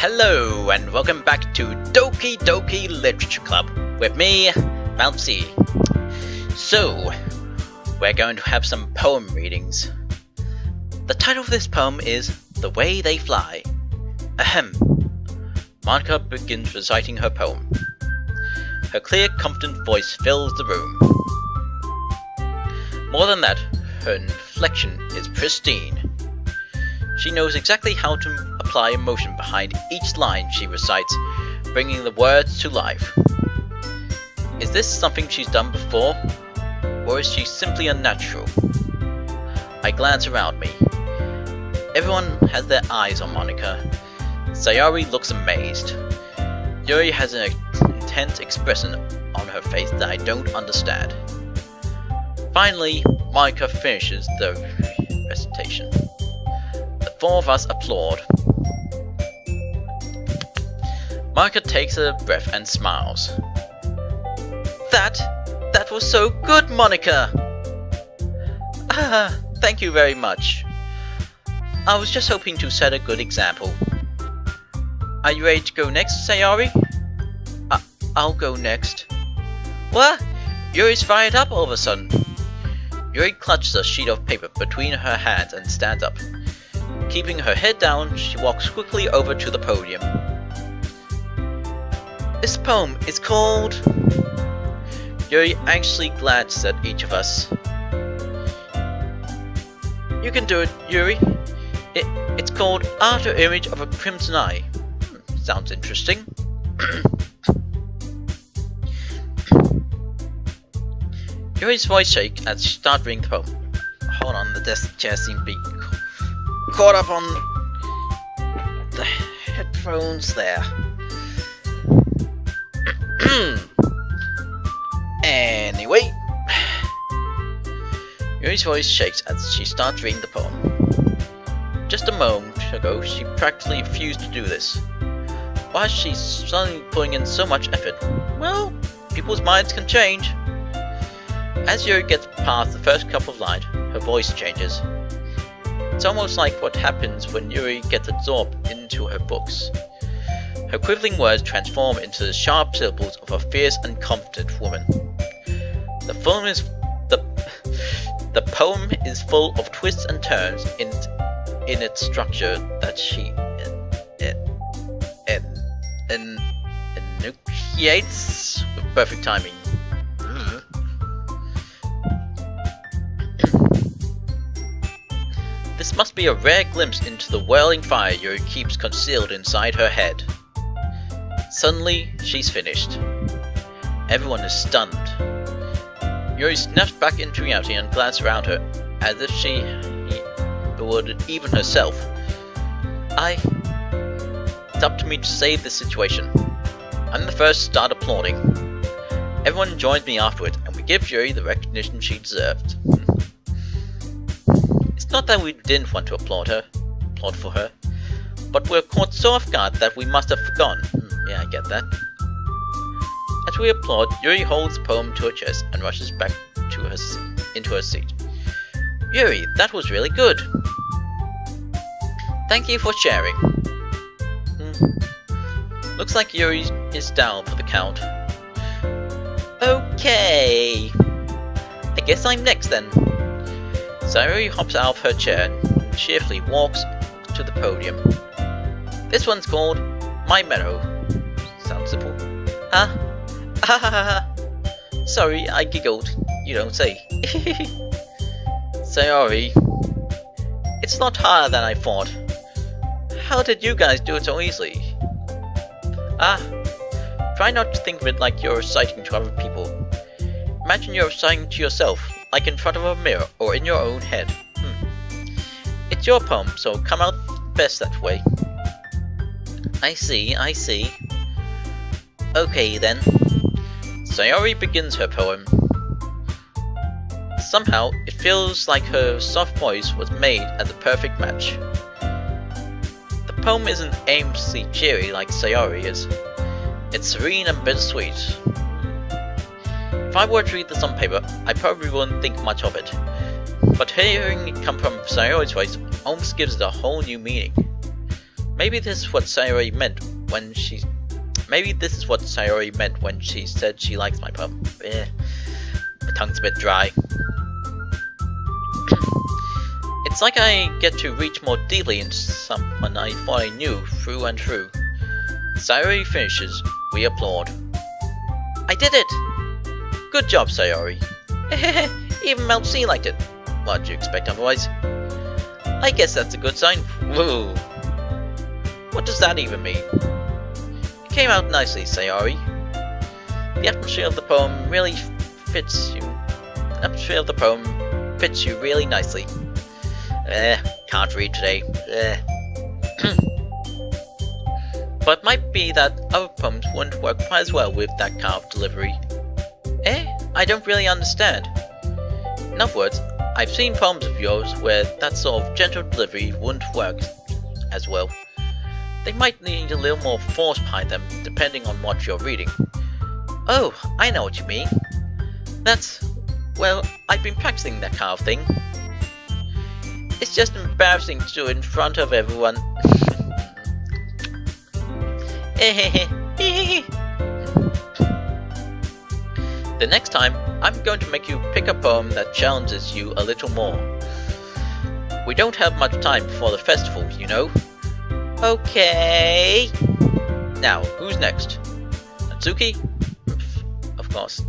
Hello and welcome back to Doki Doki Literature Club with me, Bouncy. So, we're going to have some poem readings. The title of this poem is The Way They Fly. Ahem. Monica begins reciting her poem. Her clear, confident voice fills the room. More than that, her inflection is pristine. She knows exactly how to apply emotion behind each line she recites, bringing the words to life. Is this something she's done before, or is she simply unnatural? I glance around me. Everyone has their eyes on Monica. Sayori looks amazed. Yuri has an intense expression on her face that I don't understand. Finally, Monica finishes the recitation. The four of us applaud. Monica takes a breath and smiles. That was so good, Monica! Thank you very much. I was just hoping to set a good example. Are you ready to go next, Sayori? I'll go next. What? Yuri's fired up all of a sudden. Yuri clutches a sheet of paper between her hands and stands up. Keeping her head down, she walks quickly over to the podium. This poem is called... Yuri anxiously glances at each of us. You can do it, Yuri. It's called After Image of a Crimson Eye. Sounds interesting. Yuri's voice shakes as she starts reading the poem. Hold on, the desk chair seems to be caught up on the headphones there. Anyway, Yuri's voice shakes as she starts reading the poem. Just a moment ago, she practically refused to do this. Why is she suddenly putting in so much effort? Well, people's minds can change. As Yuri gets past the first couple of lines, her voice changes. It's almost like what happens when Yuri gets absorbed into her books. Her quivering words transform into the sharp syllables of a fierce and confident woman. The poem is full of twists and turns in its structure that she enunciates with perfect timing. This must be a rare glimpse into the whirling fire Yuri keeps concealed inside her head. Suddenly, she's finished. Everyone is stunned. Yuri snaps back into reality and glances around her, as if she bewildered even herself. It's up to me to save this situation. I'm the first to start applauding. Everyone joins me afterwards, and we give Yuri the recognition she deserved. It's not that we didn't want to applaud for her, but we're caught so off guard that we must have forgotten. Yeah, I get that. As we applaud, Yuri holds the poem to her chest and rushes back into her seat. Yuri, that was really good. Thank you for sharing. Looks like Yuri is down for the count. Okay. I guess I'm next then. Sayori hops out of her chair and cheerfully walks to the podium. This one's called My Meadow. Sounds simple. Sorry, I giggled. You don't say. Sayori, it's a lot harder than I thought. How did you guys do it so easily? Try not to think of it like you're reciting to other people. Imagine you're reciting to yourself, like in front of a mirror or in your own head. It's your poem, so come out best that way. I see. Okay then. Sayori begins her poem. Somehow, it feels like her soft voice was made as a perfect match. The poem isn't aimlessly cheery like Sayori is. It's serene and bittersweet. If I were to read this on paper, I probably wouldn't think much of it. But hearing it come from Sayori's voice almost gives it a whole new meaning. Maybe this is what Sayori meant when she said she likes my poem. My tongue's a bit dry. It's like I get to reach more deeply into someone I thought I knew through and through. Sayori finishes, we applaud. I did it! Good job, Sayori. Even Mount C liked it. What'd you expect otherwise? I guess that's a good sign. Whoa. What does that even mean? It came out nicely, Sayori. The atmosphere of the poem really fits you. The atmosphere of the poem fits you really nicely. Can't read today. But it might be that other poems wouldn't work quite as well with that kind of delivery. I don't really understand. In other words, I've seen poems of yours where that sort of gentle delivery wouldn't work as well. They might need a little more force behind them, depending on what you're reading. Oh, I know what you mean. Well, I've been practicing that kind of thing. It's just embarrassing to do it in front of everyone. The next time, I'm going to make you pick a poem that challenges you a little more. We don't have much time before the festival, you know. Okay. Now, who's next? Natsuki? Of course.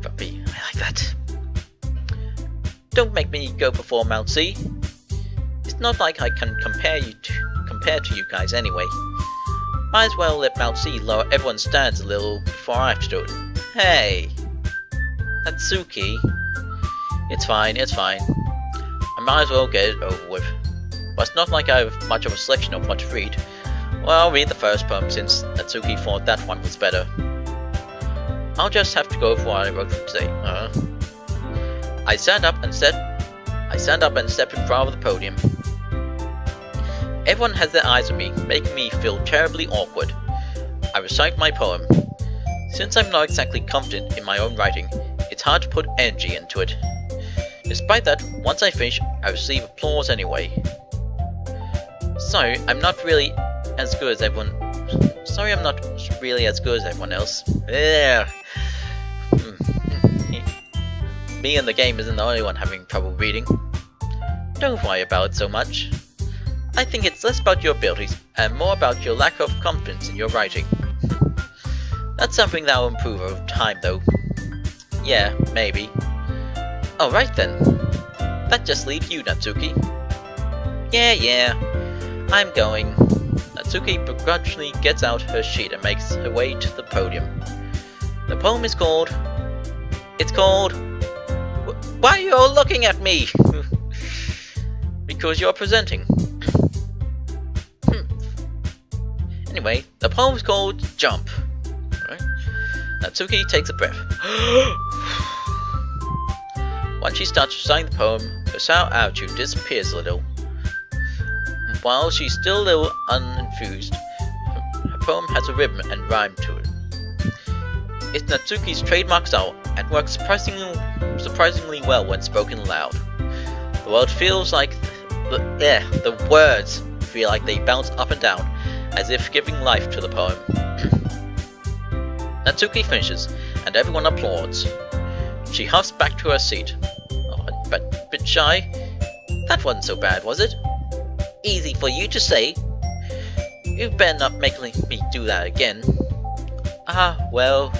Puppy, I like that. Don't make me go before Mount C. It's not like I can compare to you guys anyway. Might as well let Mount C lower everyone's standards a little before I have to do it. Hey! Natsuki. It's fine. I might as well get it over with. But it's not like I have much of a selection of what to read. Well, I'll read the first poem since Natsuki thought that one was better. I'll just have to go for what I wrote for today. I stand up and step in front of the podium. Everyone has their eyes on me, making me feel terribly awkward. I recite my poem. Since I'm not exactly confident in my own writing, it's hard to put energy into it. Despite that, once I finish, I receive applause anyway. Sorry, I'm not really as good as everyone else. Me in the game isn't the only one having trouble reading. Don't worry about it so much. I think it's less about your abilities and more about your lack of confidence in your writing. That's something that will improve over time though. Yeah, maybe. Alright then. That just leaves you, Natsuki. Yeah. I'm going. Natsuki begrudgingly gets out her sheet and makes her way to the podium. The poem is called... Why are you all looking at me? Because you're presenting. Anyway, the poem is called Jump. Right. Natsuki takes a breath. Once she starts reciting the poem, her sour attitude disappears a little. While she's still a little unenthused, her poem has a rhythm and rhyme to it. It's Natsuki's trademark style and works surprisingly well when spoken aloud. The words feel like they bounce up and down, as if giving life to the poem. Natsuki finishes, and everyone applauds. She huffs back to her seat. Oh, a bit shy. That wasn't so bad, was it? Easy for you to say. You better not make me do that again. Well...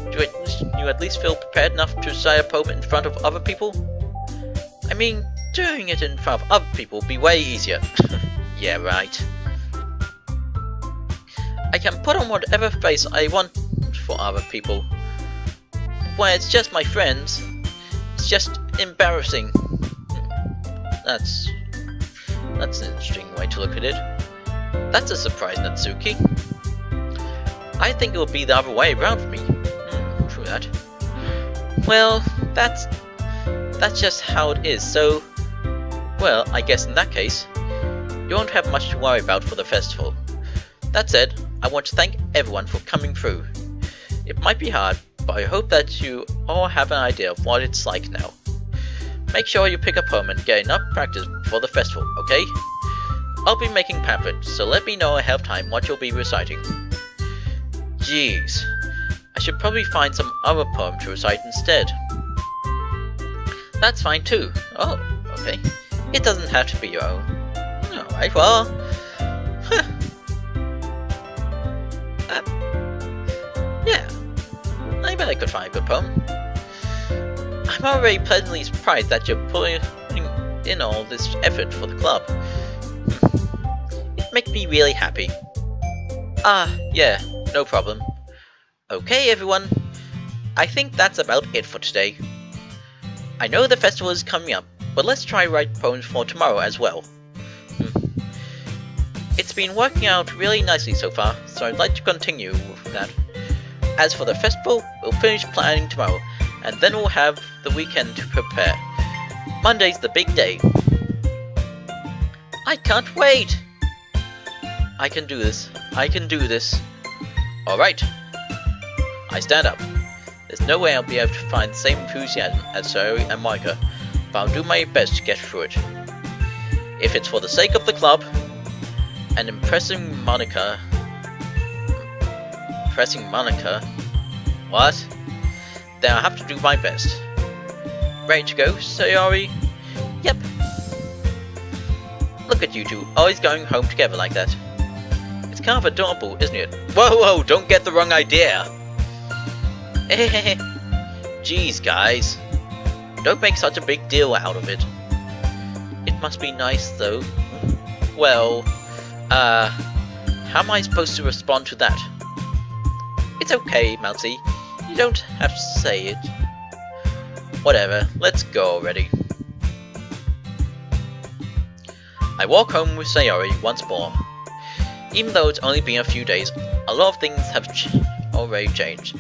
Do you at least feel prepared enough to recite a poem in front of other people? I mean, doing it in front of other people would be way easier. Yeah, right. I can put on whatever face I want for other people. When it's just my friends, it's just embarrassing. That's an interesting way to look at it. That's a surprise, Natsuki. I think it would be the other way around for me. True that. Well, that's just how it is, so... Well, I guess in that case, you won't have much to worry about for the festival. That said, I want to thank everyone for coming through. It might be hard, but I hope that you all have an idea of what it's like now. Make sure you pick a poem and get enough practice for the festival, okay? I'll be making pamphlets, so let me know ahead of time what you'll be reciting. Jeez, I should probably find some other poem to recite instead. That's fine too. Oh, okay. It doesn't have to be your own. Alright, well... yeah, I bet I could find a good poem. I'm already pleasantly surprised that you're putting in all this effort for the club. It makes me really happy. Yeah, no problem. Okay, everyone. I think that's about it for today. I know the festival is coming up, but let's try write poems for tomorrow as well. It's been working out really nicely so far, so I'd like to continue with that. As for the festival, we'll finish planning tomorrow, and then we'll have the weekend to prepare. Monday's the big day. I can't wait! I can do this. I can do this. Alright. I stand up. There's no way I'll be able to find the same enthusiasm as Sayori and Monica, but I'll do my best to get through it. If it's for the sake of the club, and impressing Monica... What? Then I'll have to do my best. Ready to go, Sayori? Yep. Look at you two, always going home together like that. It's kind of adorable, isn't it? Whoa, don't get the wrong idea! Jeez, guys. Don't make such a big deal out of it. It must be nice, though. Well, how am I supposed to respond to that? It's okay, Mousy. You don't have to say it. Whatever, let's go already. I walk home with Sayori once more. Even though it's only been a few days, a lot of things have already changed.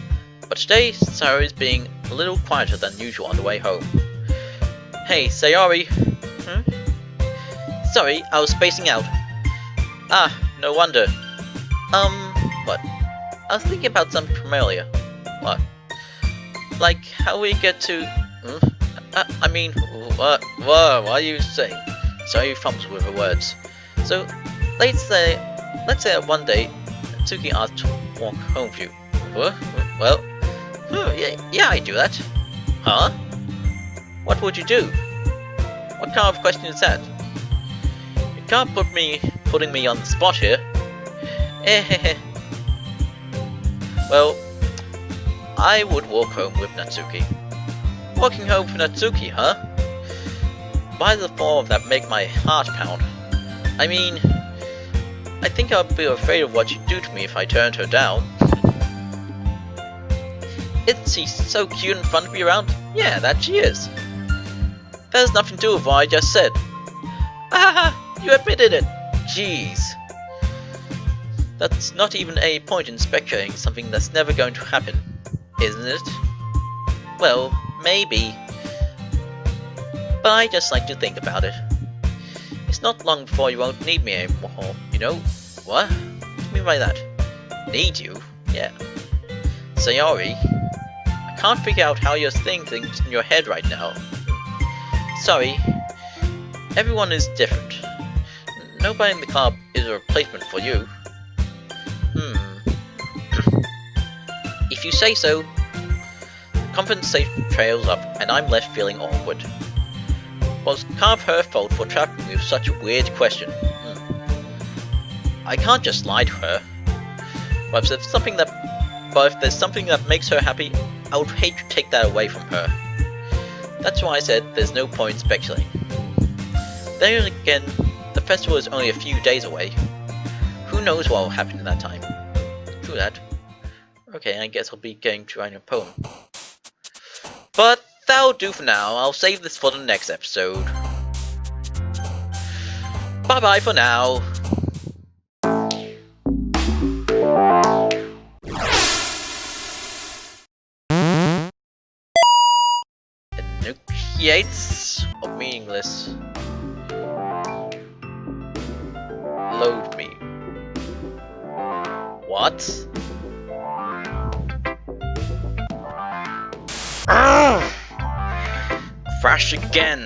But today, Sayori's being a little quieter than usual on the way home. Hey, Sayori. Sorry, I was spacing out. No wonder. What? I was thinking about something familiar. What? Like how we get to... I mean, what are you saying? Sayori fumbles with her words. So, let's say that one day, Tsuki asked to walk home with you. Well, yeah, I do that. Huh? What would you do? What kind of question is that? You can't putting me on the spot here. Well, I would walk home with Natsuki. Walking home with Natsuki, huh? Why the thought of that make my heart pound? I mean, I think I'd be afraid of what she'd do to me if I turned her down. Isn't she so cute and fun to be around? Yeah, that she is. There's nothing to do with what I just said. You admitted it! Jeez. That's not even a point in speculating something that's never going to happen, isn't it? Well, maybe. But I just like to think about it. It's not long before you won't need me anymore, you know? What? What do you mean by that? Need you? Yeah. Sayori, I can't figure out how you're seeing things in your head right now. Sorry. Everyone is different. Nobody in the club is a replacement for you. If you say so. Compensation trails up, and I'm left feeling awkward. Was kind of her fault for trapping me with such a weird question. I can't just lie to her. But if there's something that makes her happy, I would hate to take that away from her. That's why I said there's no point in speculating. Then again, the festival is only a few days away. Who knows what will happen in that time? True that. Okay, I guess I'll be getting to write a poem. But that'll do for now. I'll save this for the next episode. Bye bye for now. Enunciates or meaningless. Load me. What? Crash again.